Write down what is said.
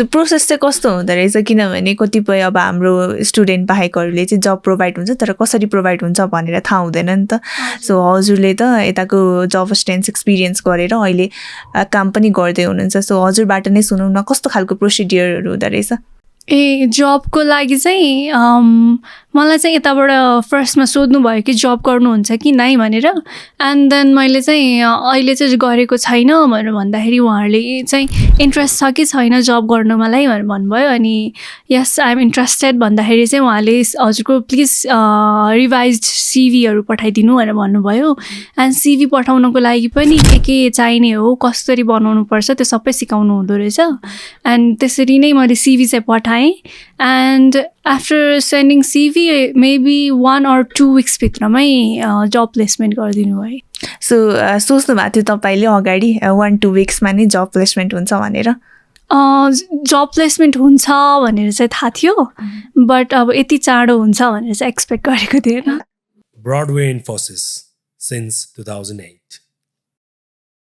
so process चाहिँ कस्तो हुँदो रहेछ किनभने कतिपय अब हाम्रो स्टुडेन्ट बाहेकहरूले चाहिँ जब प्रोभाइड हुन्छ तर कसरी प्रोभाइड हुन्छ भनेर थाहा हुँदैन नि त सो हजुरले त यताको जब स्टेन्स एक्सपिरियन्स गरेर अहिले काम पनि गर्दै हुनुहुन्छ सो हजुरबाट नै सुनौँ न कस्तो खालको प्रोसिडियरहरू हुँदो रहेछ ए जबको लागि चाहिँ मलाई चाहिँ यताबाट फर्स्टमा सोध्नुभयो कि जब गर्नुहुन्छ कि नै भनेर एन्ड देन मैले चाहिँ अहिले चाहिँ गरेको छैन भनेर भन्दाखेरि उहाँहरूले चाहिँ इन्ट्रेस्ट छ कि छैन जब गर्नु मलाई भनेर भन्नुभयो अनि यस आइ एम इन्ट्रेस्टेड भन्दाखेरि चाहिँ उहाँले हजुरको प्लिज रिभाइज सिभीहरू पठाइदिनु भनेर भन्नुभयो एन्ड सिभी पठाउनको लागि पनि के चाहिने हो कसरी बनाउनुपर्छ त्यो सबै सिकाउनु हुँदो रहेछ एन्ड त्यसरी नै मैले सिभी चाहिँ पठाएँ and after sending CV maybe 1 or 2 weeks भित्रमै job placement गरिदिनु भयो सो सोच्नु भएको थियो तपाईँले अगाडि 1-2 विक्समा नै जब प्लेसमेन्ट हुन्छ भनेर जब प्लेसमेन्ट हुन्छ भनेर चाहिँ थाहा थियो बट अब यति चाँडो हुन्छ भनेर चाहिँ एक्सपेक्ट गरेको थिएन Broadway Infosys since 2008